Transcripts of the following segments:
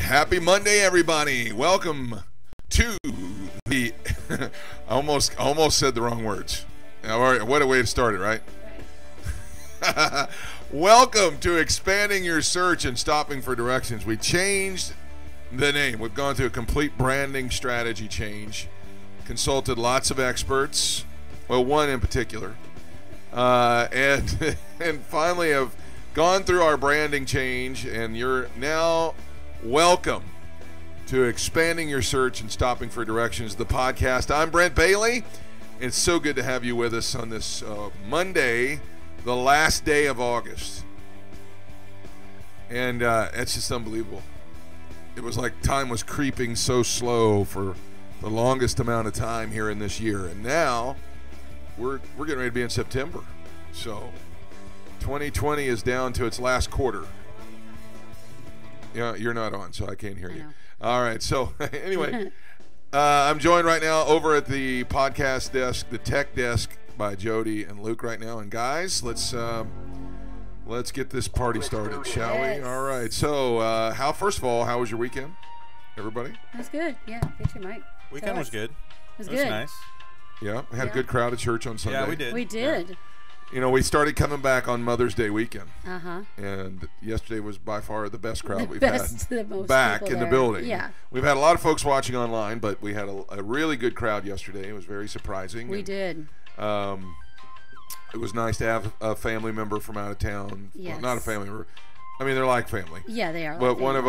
Happy Monday, everybody. Welcome to the I almost said the wrong words. All right, what a way to start it, right? Welcome to Expanding Your Search and Stopping for Directions. We changed the name. We've gone through a complete branding strategy change. Consulted lots of experts, well, one in particular, and finally have gone through our branding change, and you're now welcome to Expanding Your Search and Stopping for Directions, the podcast. I'm Brent Bailey. It's so good to have you with us on this Monday, the last day of August. And it's just unbelievable. It was like time was creeping so slow for the longest amount of time here in this year. And now we're getting ready to be in September. So 2020 is down to its last quarter. Yeah, you're not on, so I can't hear you. All right, so anyway, I'm joined right now over at the podcast desk, the tech desk, by Jody and Luke right now. And guys, let's get this party started, shall we? All right. So, first of all, how was your weekend, everybody? It was good. Yeah, get your mic. Weekend was good. It was good. Nice. Yeah, we had a good crowd at church on Sunday. Yeah, we did. We did. Yeah. You know, we started coming back on Mother's Day weekend. Uh-huh. And yesterday was by far the best crowd we've had back in the building. Yeah. We've had a lot of folks watching online, but we had a really good crowd yesterday. It was very surprising. We did. It was nice to have a family member from out of town. Yes. Well, not a family member. I mean, they're like family. Yeah, they are. But like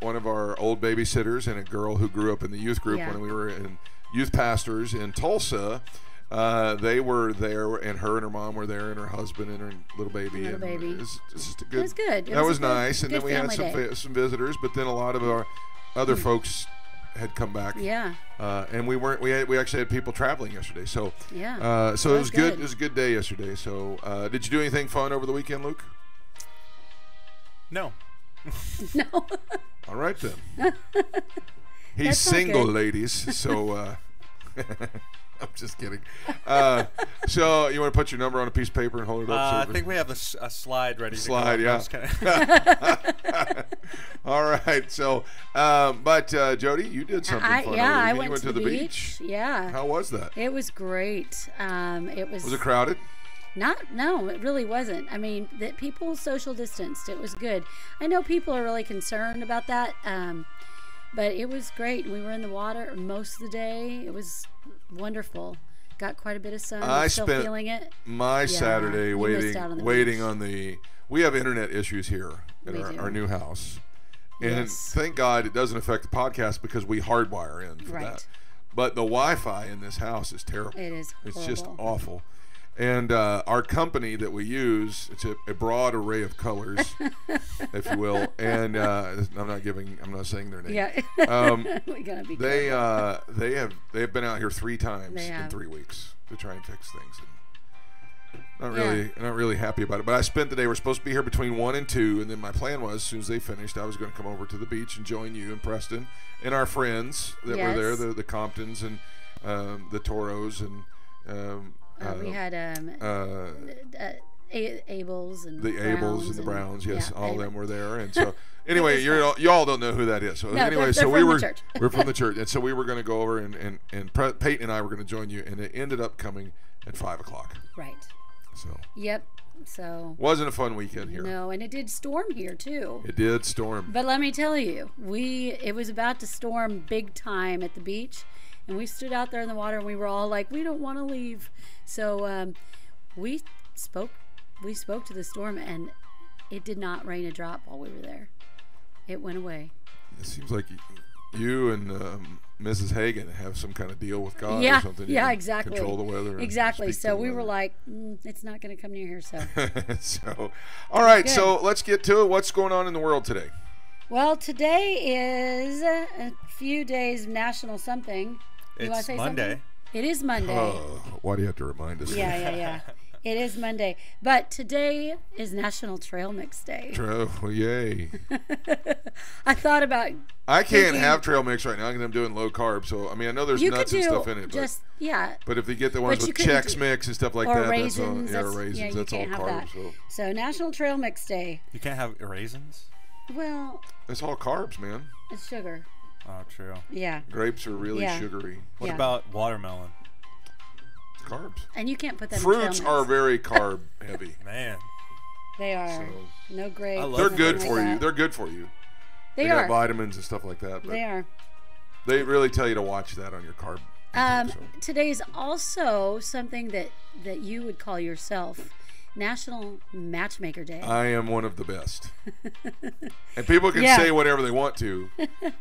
one of our old babysitters and a girl who grew up in the youth group when we were in youth pastors in Tulsa. They were there, and her and her mom were there, and her husband and her little baby. It was just a good. It was good. That was nice, and then we had some visitors, but then a lot of our other folks had come back. Yeah. And we actually had people traveling yesterday. So yeah. So it was good. It was a good day yesterday. So did you do anything fun over the weekend, Luke? No. No. All right then. He's single, ladies. So. I'm just kidding. So you want to put your number on a piece of paper and hold it up? I think we have a slide ready. Slide, yeah. All right. So, but Jody, you did something fun. Yeah, I went to the beach. Yeah. How was that? It was great. Was it crowded? No, it really wasn't. I mean, that people social distanced. It was good. I know people are really concerned about that. But it was great. We were in the water most of the day. It was wonderful. Got quite a bit of sun. I still spent feeling it. My Saturday waiting on the. We have internet issues here in our new house, and thank God it doesn't affect the podcast because we hardwire in for that. But the Wi-Fi in this house is terrible. It is horrible. It's just awful. And our company that we use, it's a broad array of colors, if you will. And I'm not saying their name. Yeah. We gotta be they have been out here 3 times in 3 weeks to try and fix things. And not really happy about it. But I spent the day. We're supposed to be here between 1 and 2, and then my plan was, as soon as they finished, I was going to come over to the beach and join you and Preston and our friends that were there, the Comptons and the Toros and. We had Abels and the Browns Abels and the Browns. Yes, all of them were there. And so, anyway, y'all don't know who that is. So anyway, so we're from the church, and so we were going to go over and Peyton and I were going to join you, and it ended up coming at 5:00. Right. So. Yep. So. Wasn't a fun weekend here. No, and it did storm here too. It did storm. But let me tell you, it was about to storm big time at the beach. And we stood out there in the water, and we were all like, "We don't want to leave." So we spoke to the storm, and it did not rain a drop while we were there. It went away. It seems like you and Mrs. Hagan have some kind of deal with God or something. Yeah, exactly. Control the weather. Exactly. So we were like, it's not going to come near here. So. So, all right. So let's get to it. What's going on in the world today? Well, today is a few days National something. You want to say Monday. Something? It is Monday. Why do you have to remind us? Yeah. It is Monday. But today is National Trail Mix Day. Yay. I thought about... I can't have trail mix right now because I'm doing low carb. So, I mean, I know there's nuts and stuff in it. But if they get the ones with Chex Mix and stuff like that, raisins, that's all you carbs. can't have that. So National Trail Mix Day. You can't have raisins? Well, It's all carbs, man. it's sugar. Oh, true. Yeah. Grapes are really Yeah. sugary. What Yeah. about watermelon? It's carbs. And you can't put that in Fruits trail are mix. very carb heavy. Man. They are. So- No grapes. I love They're Nothing good like for you. that. They're good for you. They got are. vitamins and stuff like that. But They are. they really tell you to watch that on your carb. intake, so. Today's also something that you would call yourself National Matchmaker Day. I am one of the best. And people can Yeah. say whatever they want to.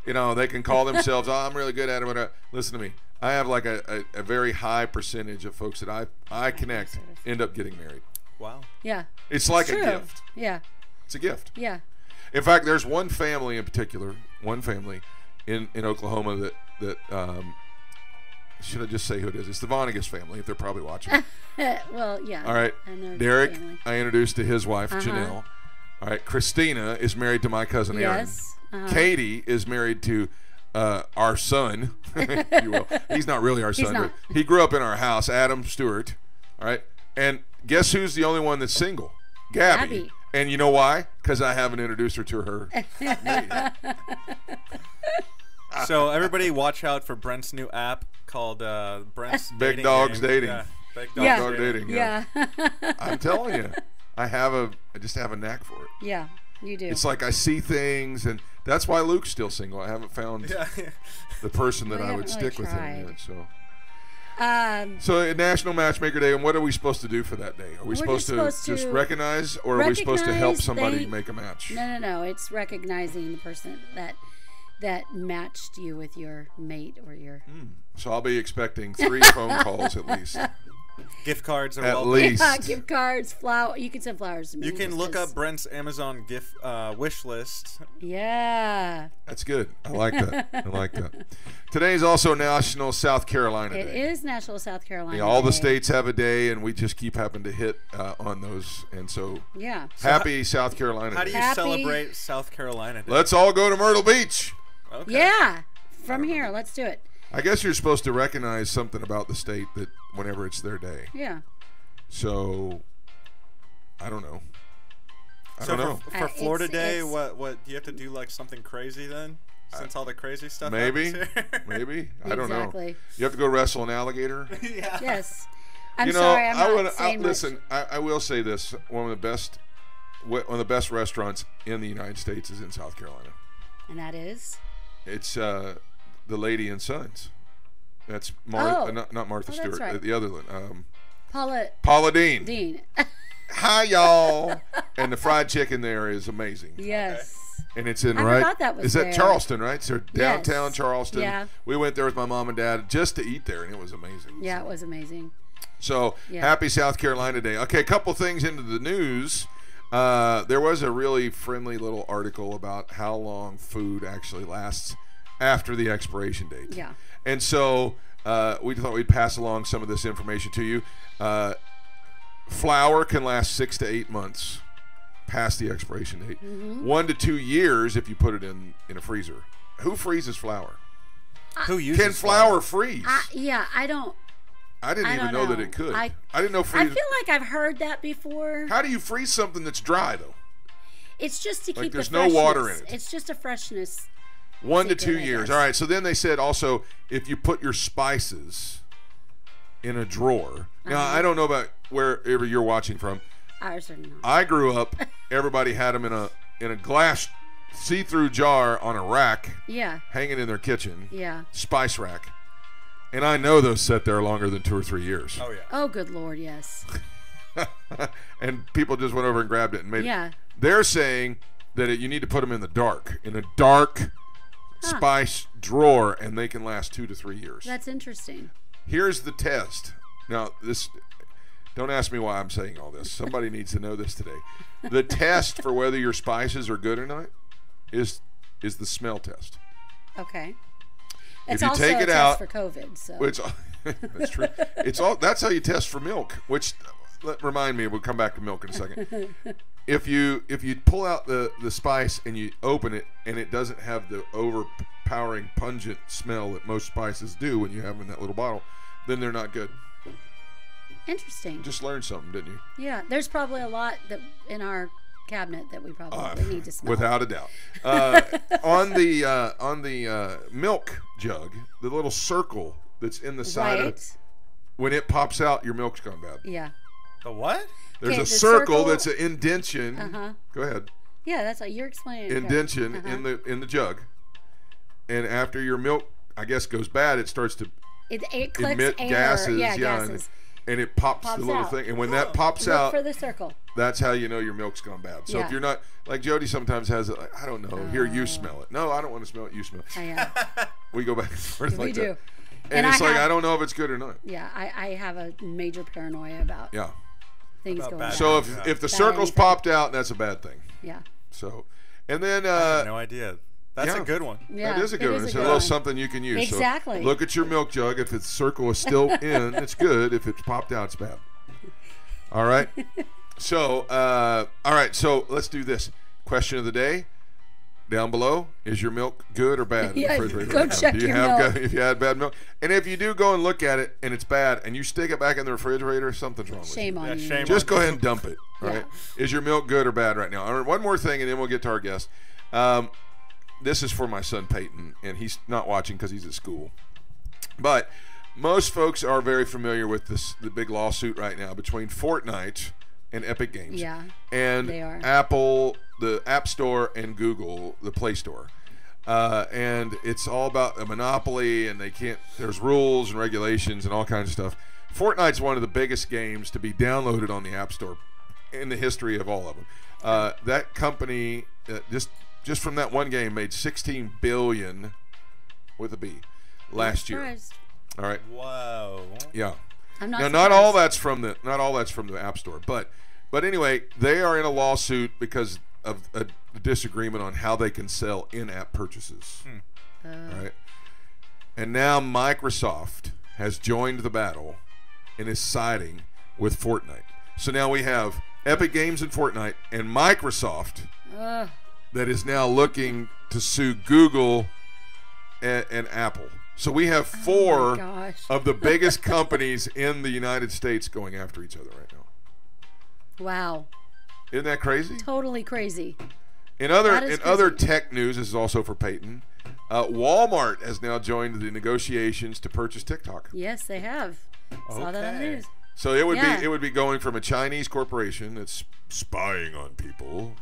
You know, they can call themselves, oh, I'm really good at it. Listen to me. I have like a very high percentage of folks that I connect end up getting married. Wow. Yeah. It's like True. a gift. Yeah. It's a gift. Yeah. In fact, there's one family in particular, in Oklahoma that should I just say who it is? It's the Vonnegut family, if they're probably watching. Well, yeah. All right. And their Derek, family. I introduced to his wife, Janelle. All right. Christina is married to my cousin Aaron. Yes. Katie is married to our son, if you will. He's not really our son, not. but he grew up in our house, Adam Stewart. All right. And guess who's the only one that's single? Gabby. And you know why? Because I haven't introduced her to her. So everybody watch out for Brent's new app called Brent's Big Dating Dogs Game. Dating. Yeah. Big Dogs Yeah. Dog dating. Yeah. I'm telling you, I just have a knack for it. Yeah. You do. It's like I see things, and that's why Luke's still single. I haven't found Yeah. the person that We I would haven't really stick with him tried. yet. So National Matchmaker Day, and what are we supposed to do for that day? Are we supposed to just recognize, or are we supposed to help recognize somebody they- make a match? No. It's recognizing the person that matched you with your mate or your. So I'll be expecting 3 phone calls at least. Gift cards are At welcome. least. Yeah, gift cards, flower. You can send flowers to me. You can It's look just- up Brent's Amazon gift wish list. Yeah. That's good. I like that. I like that. Today is also National South Carolina It Day. is National South Carolina. Yeah, all the Day. states have a day, and we just keep having to hit on those. And so, Yeah. happy South Carolina How do Day. you Happy- celebrate South Carolina Day? Let's all go to Myrtle Beach. Okay. Yeah. From here, let's do it. I guess you're supposed to recognize something about the state that whenever it's their day. Yeah. So, I don't know. I don't know. For Florida Day, it's- what do you have to do, like something crazy then? Since all the crazy stuff Maybe. happens here? Maybe. I don't know. Exactly. You have to go wrestle an alligator. Yeah. Yes. I'm You know, sorry. I'm not would saying much. listen. I will say this: one of the best restaurants in the United States is in South Carolina. And that is. It's the Lady and Sons. That's Oh. not Martha Oh, Stewart. that's right. The other one, Paula Paula Dean. Dean. Hi y'all. And the fried chicken there is amazing. Yes. And it's in I right. forgot that was is that there. Charleston, right? So downtown Yes. Charleston. Yeah. We went there with my mom and dad just to eat there, and it was amazing. Yeah, it was amazing. So Yeah. happy South Carolina Day. Okay, a couple things into the news. There was a really friendly little article about how long food actually lasts after the expiration date. Yeah. And so we thought we'd pass along some of this information to you. Flour can last 6 to 8 months past the expiration date. 1 to 2 years if you put it in a freezer. Who freezes flour? Who uses Can flour freeze? Yeah, I don't. I didn't I even don't know that know. it could. I didn't know I freeze. feel like I've heard that before. How do you freeze something that's dry though? It's just to Like, keep there's the no freshness. water in it. It's just a freshness. 1 to Secret, 2 I years. guess. All right. So then they said also if you put your spices in a drawer. Now I don't know about wherever you're watching from. Ours are not. I grew up. Everybody had them in a glass see-through jar on a rack, Yeah. hanging in their kitchen. Yeah. Spice rack. And I know those sat there longer than 2 or 3 years. Oh yeah. Oh, good Lord, yes. And people just went over and grabbed it and made it. Yeah. They're saying that you need to put them in a dark spice drawer, and they can last 2 to 3 years. That's interesting. Here's the test. Now, don't ask me why I'm saying all this. Somebody needs to know this today. The test for whether your spices are good or not is the smell test. Okay. If It's you also take a it test out, for COVID. So. Which that's true. That's how you test for milk. Which remind me, we'll come back to milk in a second. If you pull out the spice and you open it and it doesn't have the overpowering pungent smell that most spices do when you have them in that little bottle, then they're not good. Interesting. Just learned something, didn't you? Yeah. There's probably a lot that in our cabinet that we probably need to smell. Without a doubt. On the milk jug, the little circle that's in the side of Right. when it pops out, your milk's gone bad. Yeah. The what? There's Okay, a the circle circle- that's an indention. Uh-huh. Go ahead. Yeah, that's what you're explaining. it. Indention Uh-huh. in the jug. And after your milk, I guess, goes bad, it starts to It collects emit air. gases. Yeah, and- gases. And it pops the little out. thing. And when that pops Look out, for the circle. that's how you know your milk's gone bad. So Yeah. if you're not, like Jody sometimes has it, like, I don't know, here, you smell it. No, I don't want to smell it, you smell it. I am. We go back and forth We like do. that. And And it's I like, have- I don't know if it's good or not. Yeah, I have a major paranoia about Yeah. things About going bad bad. So Yeah. if the Bad circle's anything. popped out, that's a bad thing. Yeah. So, and then No idea. That's yeah. a good one. Yeah. that is a good one. It It's is a a little good one. something you can use. Exactly. So look at your milk jug. If its circle is still in, it's good. If it's popped out, it's bad. All right. So, all right. So let's do this. Question of the day. Down below, is your milk good or bad? in the Yeah, refrigerator go right now? check Do you your have milk. If you had bad milk, and if you do go and look at it and it's bad, and you stick it back in the refrigerator, something's wrong with you. Shame on Yeah, you. shame Just go ahead and dump it. All Yeah. right. Is your milk good or bad right now? All right, one more thing, and then we'll get to our guest. This is for my son Peyton, and he's not watching because he's at school. But most folks are very familiar with the big lawsuit right now between Fortnite and Epic Games. Yeah, And they are. Apple, the App Store, and Google, the Play Store. And it's all about a monopoly, and there's rules and regulations and all kinds of stuff. Fortnite's one of the biggest games to be downloaded on the App Store in the history of all of them. That company, just from that one game, made $16 billion with a B last year. Surprised. All right. Whoa. Yeah. I'm not. Now, surprised. not all that's from the App Store, but anyway, they are in a lawsuit because of a disagreement on how they can sell in-app purchases. All right, and now Microsoft has joined the battle and is siding with Fortnite. So now we have Epic Games and Fortnite, and Microsoft that is now looking to sue Google and Apple. So we have four gosh. of the biggest companies in the United States going after each other right now. Wow. Isn't that crazy? Totally crazy. In That is other crazy. tech news, this is also for Peyton. Walmart has now joined the negotiations to purchase TikTok. Yes, they have. Saw that on the Okay. news. So it would Yeah. be going from a Chinese corporation that's spying on people,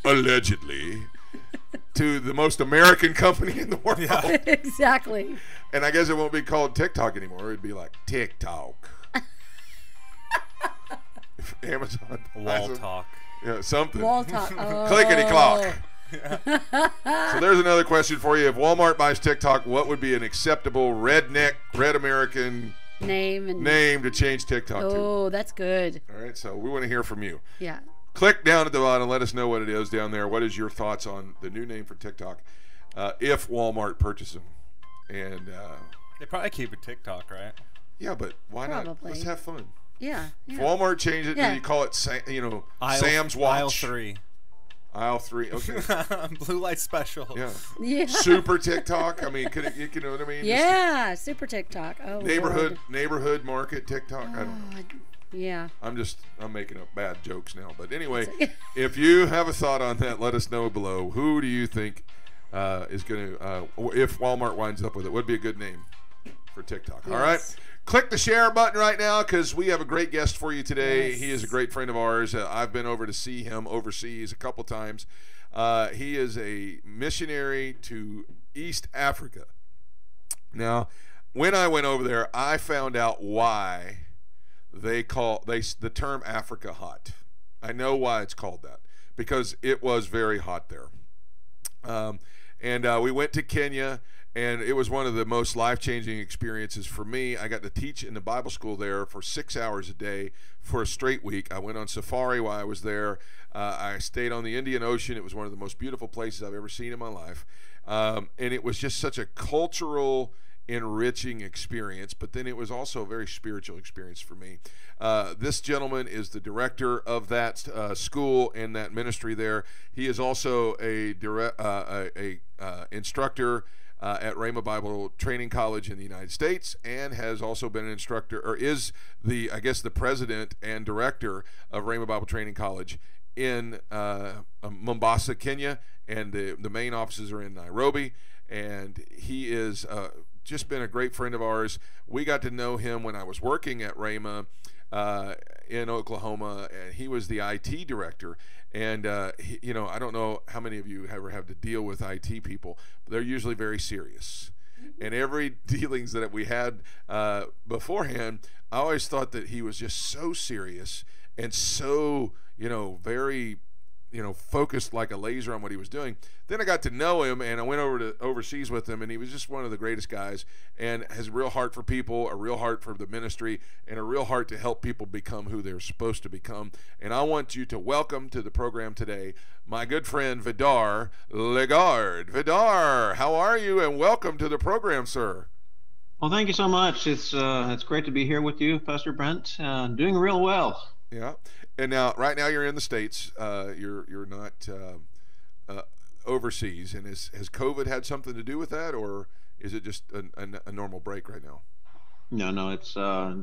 allegedly, to the most American company in the world. Exactly. And I guess it won't be called TikTok anymore. It'd be like TikTok. If Amazon buys Wall them, talk. yeah, something. Wall talk. Oh. Clickety clock. So there's another question for you. If Walmart buys TikTok, what would be an acceptable red American Name and name to change TikTok to? Oh, that's good. All right, so we want to hear from you. Yeah. Click down at the bottom. Let us know what it is down there. What is your thoughts on the new name for TikTok if Walmart purchases them? And They probably keep it TikTok, right? yeah, but why not? Probably. Let's have fun. Yeah. If Yeah. Walmart change it, Yeah. do you call it Sam's Watch? Aisle 3. Aisle 3. Okay. Blue light special. Yeah. Yeah. Super TikTok. I mean, you know what I mean? Yeah. Super TikTok. Oh. Neighborhood market TikTok. I don't know. Lord. Yeah. I'm making up bad jokes now. But anyway, if you have a thought on that, let us know below. Who do you think is going to, if Walmart winds up with it, would be a good name for TikTok? All right. Yes. Click the share button right now because we have a great guest for you today. Yes. He is a great friend of ours. I've been over to see him overseas a couple times. He is a missionary to East Africa. Now, when I went over there, I found out why the term Africa hot. I know why it's called that because it was very hot there. And we went to Kenya, and it was one of the most life-changing experiences for me. I got to teach in the Bible school there for 6 hours a day for a straight week. I went on safari while I was there. I stayed on the Indian Ocean. It was one of the most beautiful places I've ever seen in my life. And it was just such a cultural, enriching experience, but then it was also a very spiritual experience for me. This gentleman is the director of that school and that ministry there. He is also a instructor at RHEMA Bible Training College in the United States, and has also been an instructor, or is the president and director of RHEMA Bible Training College in Mombasa, Kenya, and the main offices are in Nairobi. And he is just been a great friend of ours. We got to know him when I was working at RHEMA in Oklahoma, and he was the IT director. And you know, I don't know how many of you ever have to deal with IT people, but they're usually very serious. And every dealings that we had beforehand, I always thought that he was just so serious and so, you know, very, you know, focused like a laser on what he was doing. Then I got to know him, and I went over to overseas with him, and he was just one of the greatest guys, and has a real heart for people, a real heart for the ministry, and a real heart to help people become who they're supposed to become. And I want you to welcome to the program today my good friend Vidar Ligard. Vidar, how are you? And welcome to the program, sir. Well, thank you so much. It's great to be here with you, Pastor Brent. Doing real well. Yeah, and now right now you're in the States. You're not overseas. And has COVID had something to do with that, or is it just a normal break right now? No, it's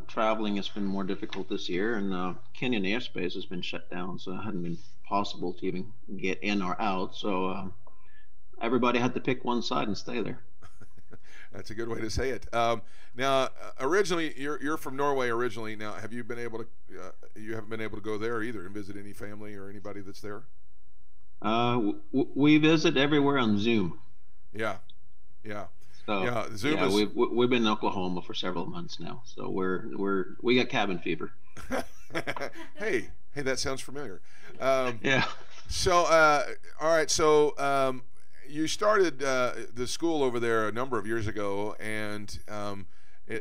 traveling has been more difficult this year, and Kenyan airspace has been shut down, so it hadn't been possible to even get in or out. So everybody had to pick one side and stay there. That's a good way to say it. Now, originally, you're from Norway originally. Now, have you been able to? You haven't been able to go there either and visit any family or anybody that's there. We visit everywhere on Zoom. Yeah. So yeah, Zoom yeah, is. we've been in Oklahoma for several months now, so we got cabin fever. hey, that sounds familiar. Yeah. So, all right. So, you started the school over there a number of years ago, and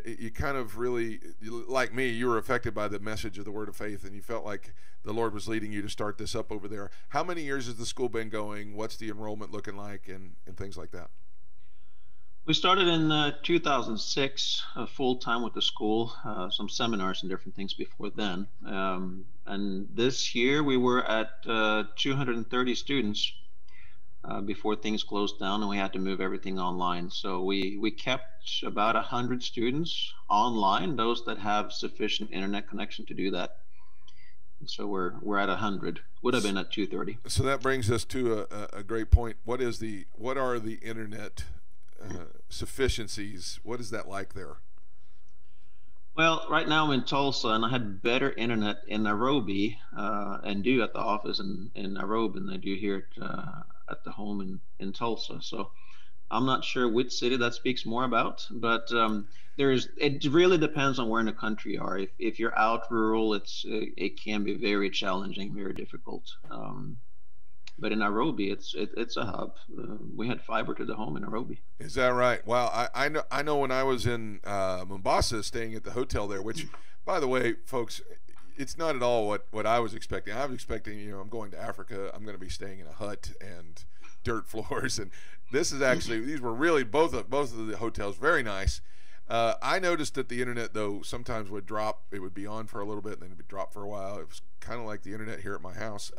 you kind of really, like me, you were affected by the message of the Word of Faith, and you felt like the Lord was leading you to start this up over there. How many years has the school been going? What's the enrollment looking like, and things like that? We started in 2006, full-time with the school, some seminars and different things before then. And this year we were at 230 students before things closed down and we had to move everything online. So we kept about 100 students online, those that have sufficient internet connection to do that. So we're at 100. Would have been at 230. So that brings us to a great point. What are the internet sufficiencies? What is that like there? Well, right now I'm in Tulsa, and I had better internet in Nairobi and do at the office in Nairobi than I do here at the home in Tulsa. So I'm not sure which city that speaks more about, but it really depends on where in the country you are. If you're out rural, it can be very challenging, very difficult. But in Nairobi, it's a hub. We had fiber to the home in Nairobi. Is that right? Wow, I know when I was in Mombasa, staying at the hotel there, which, by the way, folks, it's not at all what I was expecting. I was expecting, I'm going to Africa. I'm going to be staying in a hut and dirt floors, and this is actually, these were really both of the hotels very nice. I noticed that the internet, though, sometimes would drop. It would be on for a little bit, and then it would drop for a while. It was kind of like the internet here at my house.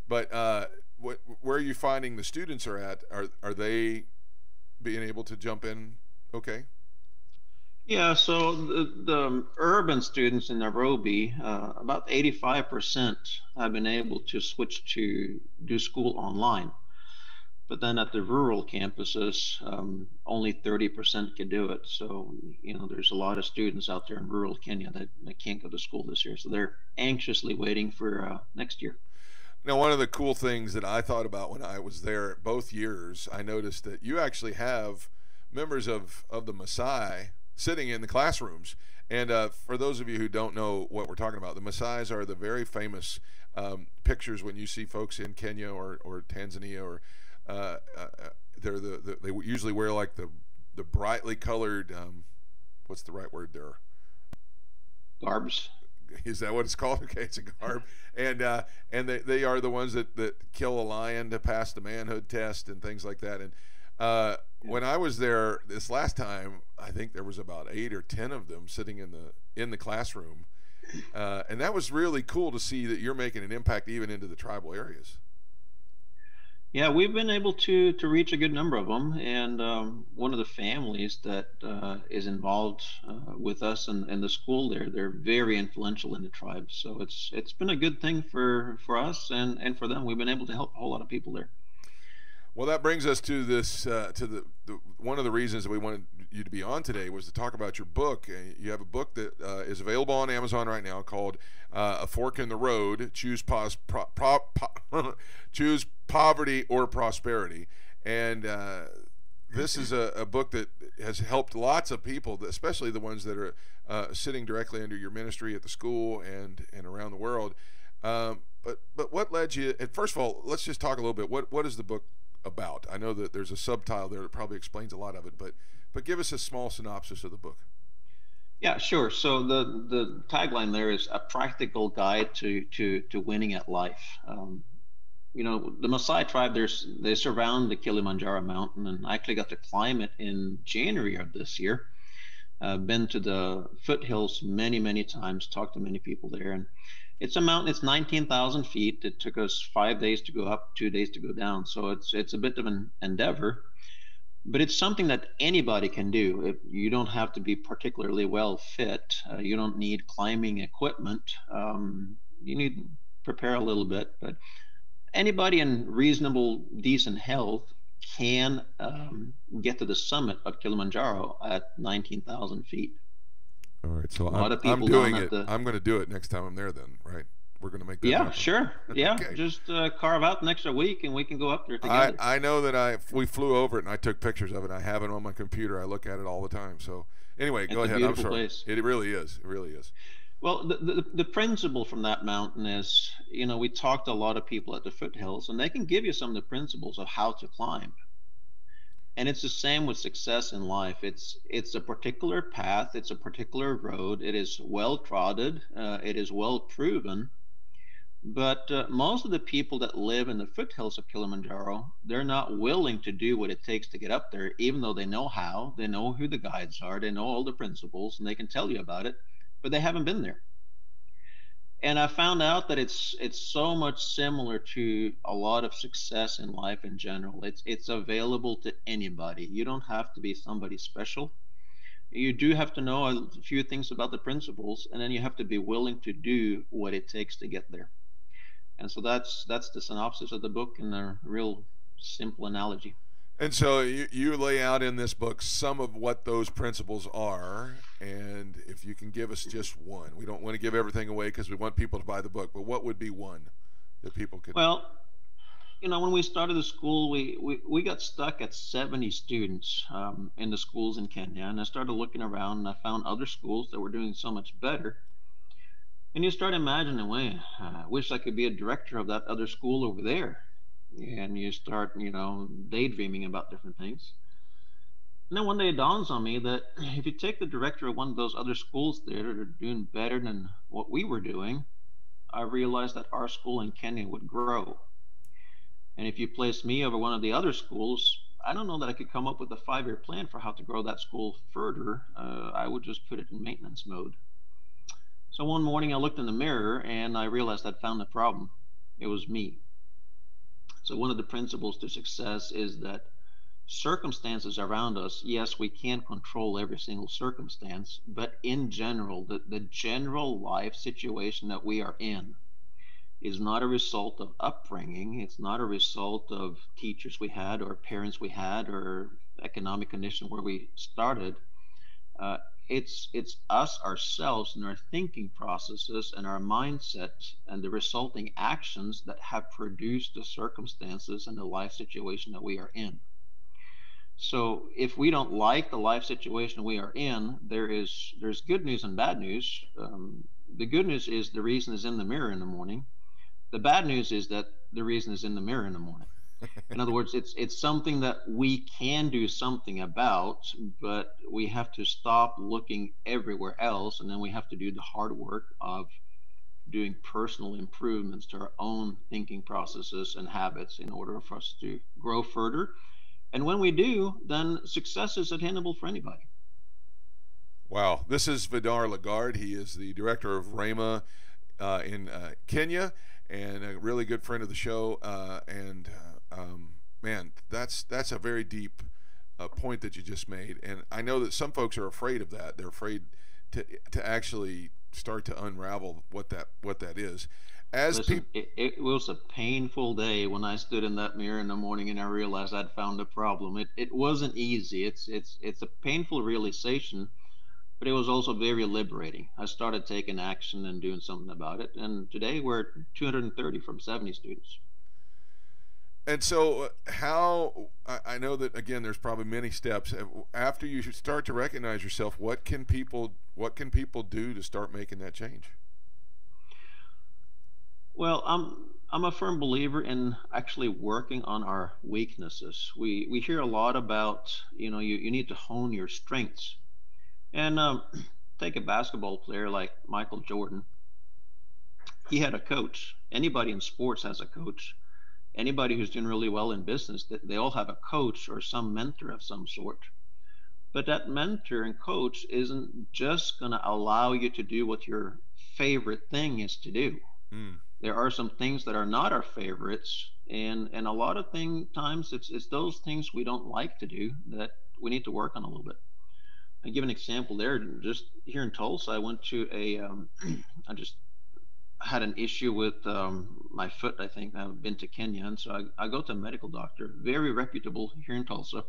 But where are you finding the students are at? Are they being able to jump in? Okay. Yeah, so the urban students in Nairobi, about 85% have been able to switch to do school online. But then at the rural campuses, only 30% can do it. So, there's a lot of students out there in rural Kenya that can't go to school this year. So they're anxiously waiting for next year. Now, one of the cool things that I thought about when I was there both years, I noticed that you actually have members of the Maasai sitting in the classrooms. And for those of you who don't know what we're talking about, the Maasais are the very famous pictures when you see folks in Kenya or Tanzania, or they usually wear like the brightly colored, what's the right word there? Garbs. Is that what it's called? Okay, it's a garb. And they are the ones that kill a lion to pass the manhood test and things like that. And when I was there this last time, I think there was about 8 or 10 of them sitting in the classroom. And that was really cool to see that you're making an impact even into the tribal areas. Yeah, we've been able to reach a good number of them, and one of the families that is involved with us and the school there, they're very influential in the tribe. So it's been a good thing for us and for them. We've been able to help a whole lot of people there. Well, that brings us to this the one of the reasons that we wanted you to be on today was to talk about your book. You have a book that is available on Amazon right now called "A Fork in the Road: Choose Poverty or Prosperity," and this is a book that has helped lots of people, especially the ones that are sitting directly under your ministry at the school and around the world. But what led you? And first of all, let's just talk a little bit. What is the book about? I know that there's a subtitle there that probably explains a lot of it, but give us a small synopsis of the book. Yeah, sure. So the tagline there is a practical guide to winning at life. The Maasai tribe, they surround the Kilimanjaro mountain, and I actually got to climb it in January of this year. Been to the foothills many times, talked to many people there, and it's a mountain. It's 19,000 feet. It took us 5 days to go up, 2 days to go down. So it's a bit of an endeavor, but it's something that anybody can do. You don't have to be particularly well fit. You don't need climbing equipment. You need to prepare a little bit, but anybody in reasonable, decent health can get to the summit of Kilimanjaro at 19,000 feet. All right, so I'm doing it. I'm going to do it next time I'm there. Then, right? We're going to make that. Yeah, happen. Sure. Yeah, okay. Just carve out an extra week, and we can go up there together. I know that we flew over it, and I took pictures of it. I have it on my computer. I look at it all the time. So anyway, go ahead. I'm sorry. Place. It really is. It really is. Well, the principle from that mountain is, we talked to a lot of people at the foothills, and they can give you some of the principles of how to climb. And it's the same with success in life. It's a particular path. It's a particular road. It is well trodden. It is well proven. But most of the people that live in the foothills of Kilimanjaro, they're not willing to do what it takes to get up there, even though they know how. They know who the guides are. They know all the principles, and they can tell you about it, but they haven't been there. And I found out that it's so much similar to a lot of success in life in general. It's available to anybody. You don't have to be somebody special. You do have to know a few things about the principles, and then you have to be willing to do what it takes to get there. And so that's the synopsis of the book in a real simple analogy. And so you lay out in this book some of what those principles are, and if you can give us just one. We don't want to give everything away because we want people to buy the book, but what would be one that people could... Well, when we started the school, we got stuck at 70 students in the schools in Kenya, and I started looking around, and I found other schools that were doing so much better. And you start imagining, well, I wish I could be a director of that other school over there. And you start, daydreaming about different things. And then one day it dawns on me that if you take the director of one of those other schools there that are doing better than what we were doing, I realized that our school in Kenya would grow. And if you place me over one of the other schools, I don't know that I could come up with a 5-year plan for how to grow that school further. I would just put it in maintenance mode. So one morning I looked in the mirror and I realized I'd found the problem. It was me. So one of the principles to success is that circumstances around us, yes, we can't control every single circumstance, but in general, the general life situation that we are in is not a result of upbringing. It's not a result of teachers we had or parents we had or economic condition where we started. It's us ourselves and our thinking processes and our mindset and the resulting actions that have produced the circumstances and the life situation that we are in. So if we don't like the life situation we are in, there's good news and bad news. The good news is the reason is in the mirror in the morning. The bad news is that the reason is in the mirror in the morning. In other words, it's something that we can do something about, but we have to stop looking everywhere else, and then we have to do the hard work of doing personal improvements to our own thinking processes and habits in order for us to grow further. And when we do, then success is attainable for anybody. Wow. This is Vidar Ligard. He is the director of RHEMA in Kenya and a really good friend of the show. And Man, that's a very deep point that you just made, and I know that some folks are afraid of that. They're afraid to actually start to unravel what that is. As Listen, people, it was a painful day when I stood in that mirror in the morning and I realized I'd found a problem. It wasn't easy. It's a painful realization, but it was also very liberating. I started taking action and doing something about it, and today we're 230 from 70 students. and so how I know that again, there's probably many steps after you should start to recognize yourself. What can people do to start making that change? Well, I'm a firm believer in actually working on our weaknesses. We hear a lot about, you need to hone your strengths. And take a basketball player like Michael Jordan. He had a coach. Anybody in sports has a coach. Anybody who's doing really well in business, they all have a coach or some mentor of some sort. But that mentor and coach isn't just going to allow you to do what your favorite thing is to do. Mm. There are some things that are not our favorites, and a lot of times it's those things we don't like to do that we need to work on a little bit. I give an example there. Just here in Tulsa, I went to I just had an issue with my foot. I think I've been to Kenya, and so I go to a medical doctor, very reputable here in Tulsa,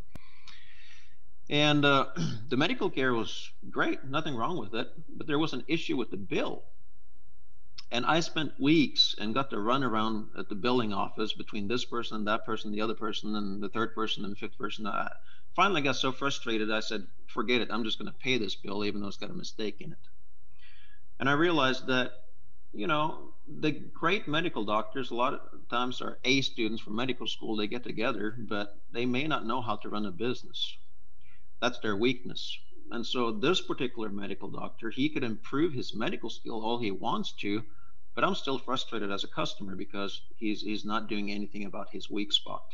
and the medical care was great, nothing wrong with it, but there was an issue with the bill. And I spent weeks and got to run around at the billing office between this person and that person, the other person, and the third person and the fifth person. I finally got so frustrated, I said, forget it. I'm just going to pay this bill, even though it's got a mistake in it. And I realized that, the great medical doctors, a lot of times are A students from medical school. They get together, but they may not know how to run a business. That's their weakness. And so this particular medical doctor, he could improve his medical skill all he wants to, but I'm still frustrated as a customer because he's not doing anything about his weak spot.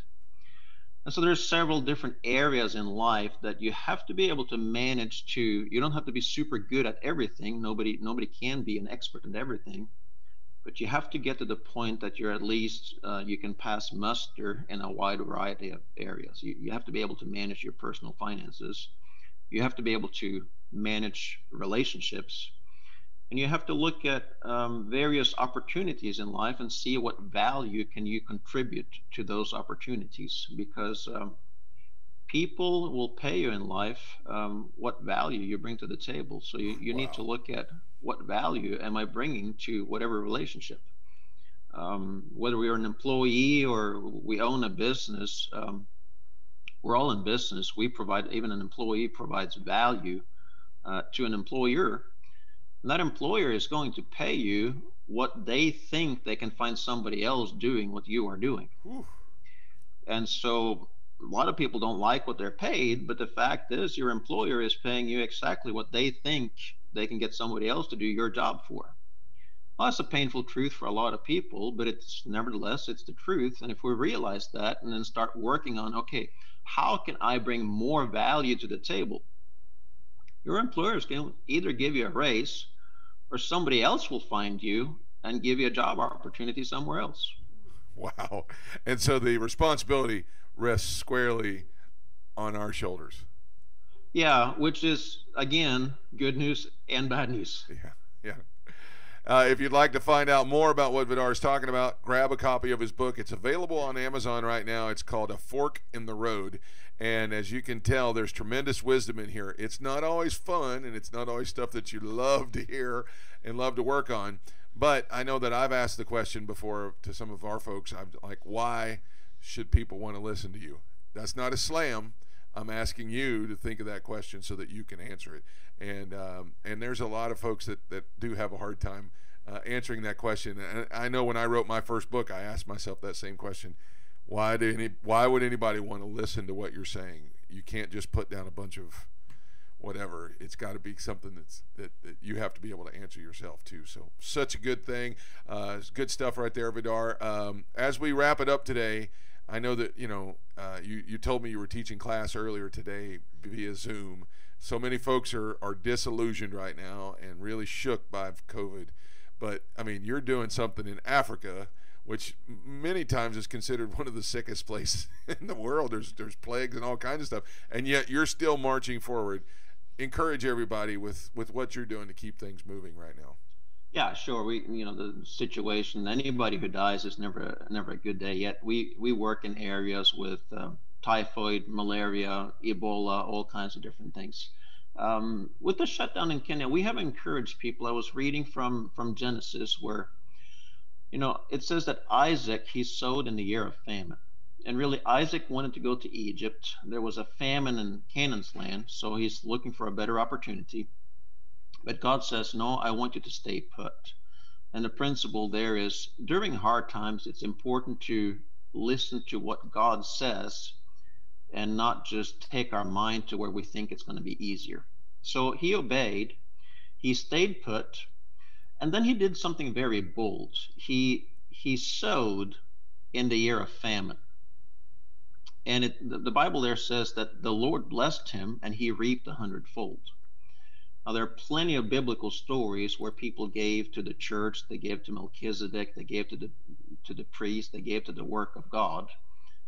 And so there's several different areas in life that you have to be able to manage to. You don't have to be super good at everything. Nobody can be an expert in everything, but you have to get to the point that you're at least you can pass muster in a wide variety of areas. You have to be able to manage your personal finances. You have to be able to manage relationships, and you have to look at various opportunities in life and see what value can you contribute to those opportunities, because people will pay you in life what value you bring to the table. So you Wow. need to look at what value am I bringing to whatever relationship. Whether we are an employee or we own a business, we're all in business. We provide, even an employee provides value to an employer. And that employer is going to pay you what they think they can find somebody else doing what you are doing. Whew. And so a lot of people don't like what they're paid, but the fact is your employer is paying you exactly what they think they can get somebody else to do your job for. Well, that's a painful truth for a lot of people, but nevertheless, it's the truth. And if we realize that and then start working on, okay, how can I bring more value to the table? Your employers can either give you a raise or somebody else will find you and give you a job opportunity somewhere else. Wow. And so the responsibility rests squarely on our shoulders. Yeah, which is, again, good news and bad news. Yeah, yeah. If you'd like to find out more about what Vidar is talking about, grab a copy of his book. It's available on Amazon right now. It's called A Fork in the Road. And as you can tell, there's tremendous wisdom in here. It's not always fun, and it's not always stuff that you love to hear and love to work on. But I know that I've asked the question before to some of our folks. I'm like, why should people want to listen to you? That's not a slam. I'm asking you to think of that question so that you can answer it. And there's a lot of folks that do have a hard time answering that question. And I know when I wrote my first book, I asked myself that same question. Why would anybody want to listen to what you're saying? You can't just put down a bunch of whatever. It's got to be something that you have to be able to answer yourself too. So such a good thing. It's good stuff right there, Vidar. As we wrap it up today, I know that you told me you were teaching class earlier today via Zoom. So many folks are disillusioned right now and really shook by COVID. But I mean, you're doing something in Africa which many times is considered one of the sickest places in the world. There's plagues and all kinds of stuff, and yet you're still marching forward. Encourage everybody with what you're doing to keep things moving right now. Yeah, sure. The situation, anybody who dies is never a good day. Yet we work in areas with typhoid, malaria, Ebola, all kinds of different things. With the shutdown in Kenya, we have encouraged people. I was reading from Genesis where, it says that Isaac, he sowed in the year of famine. And really, Isaac wanted to go to Egypt. There was a famine in Canaan's land, so he's looking for a better opportunity. But God says, no, I want you to stay put. And the principle there is, during hard times, it's important to listen to what God says and not just take our mind to where we think it's going to be easier. So he obeyed, he stayed put, and then he did something very bold. He sowed in the year of famine. And the Bible there says that the Lord blessed him and he reaped 100-fold. Now, there are plenty of biblical stories where people gave to the church, they gave to Melchizedek, they gave to the priest, they gave to the work of God.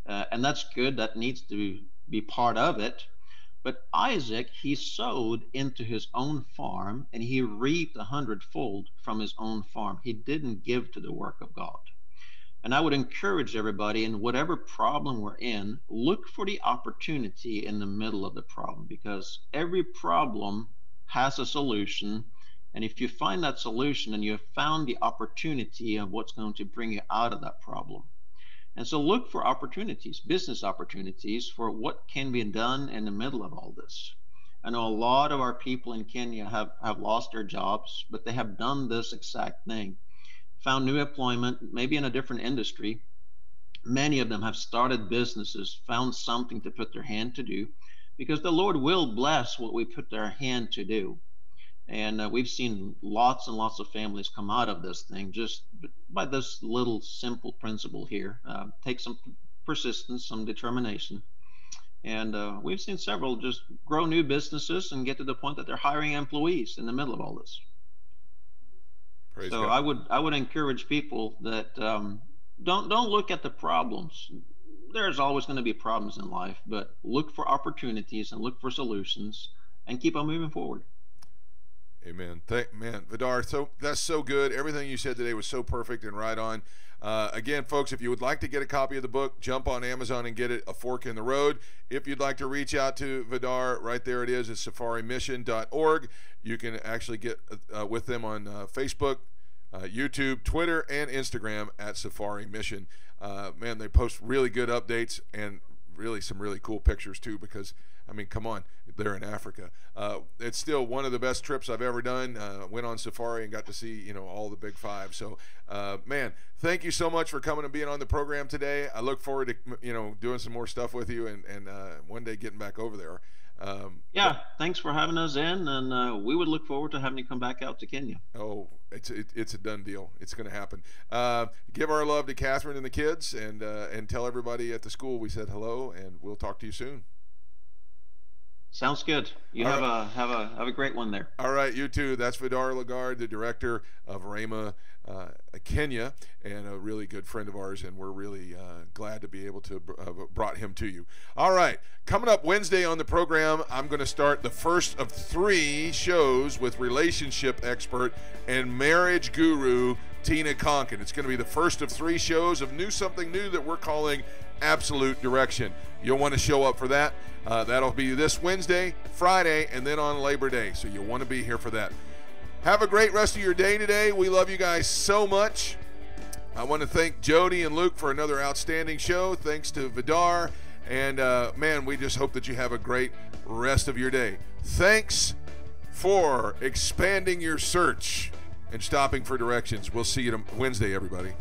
And that's good. That needs to be part of it. But Isaac, he sowed into his own farm and he reaped 100-fold from his own farm. He didn't give to the work of God. And I would encourage everybody, in whatever problem we're in, look for the opportunity in the middle of the problem, because every problem has a solution. And if you find that solution, and you have found the opportunity of what's going to bring you out of that problem. And so look for opportunities, business opportunities, for what can be done in the middle of all this. I know a lot of our people in Kenya have lost their jobs, but they have done this exact thing. Found new employment, maybe in a different industry. Many of them have started businesses, found something to put their hand to do, because the Lord will bless what we put our hand to do. And we've seen lots and lots of families come out of this thing just by this little simple principle here. Take some persistence, some determination. And we've seen several just grow new businesses and get to the point that they're hiring employees in the middle of all this. Praise so God. I would encourage people that don't look at the problems. There's always going to be problems in life, but look for opportunities and look for solutions and keep on moving forward. Amen. Man, Vidar, that's so good. Everything you said today was so perfect and right on. Again, folks, if you would like to get a copy of the book, jump on Amazon and get it, A Fork in the Road. If you'd like to reach out to Vidar, right there it is, it's safarimission.org. You can actually get with them on Facebook, YouTube, Twitter, and Instagram at Safari Mission. Man, they post really good updates and really some really cool pictures too, because I mean, come on, they're in Africa. It's still one of the best trips I've ever done. Went on safari and got to see, all the big five. So, man, thank you so much for coming and being on the program today. I look forward to, doing some more stuff with you and one day getting back over there. Thanks for having us in, and we would look forward to having you come back out to Kenya. Oh, it's a done deal. It's going to happen. Give our love to Catherine and the kids, and tell everybody at the school we said hello, and we'll talk to you soon. Sounds good. You have a great one there. All right, you too. That's Vidar Ligard, the director of RHEMA Kenya, and a really good friend of ours, and we're really glad to be able to brought him to you. All right, coming up Wednesday on the program, I'm going to start the first of 3 shows with relationship expert and marriage guru Tina Conkin. It's going to be the first of 3 shows of something new that we're calling Absolute Direction. You'll want to show up for that. That'll be this Wednesday, Friday, and then on Labor Day. So you'll want to be here for that. Have a great rest of your day today. We love you guys so much. I want to thank Jody and Luke for another outstanding show. Thanks to Vidar. And, man, we just hope that you have a great rest of your day. Thanks for expanding your search and stopping for directions. We'll see you Wednesday, everybody.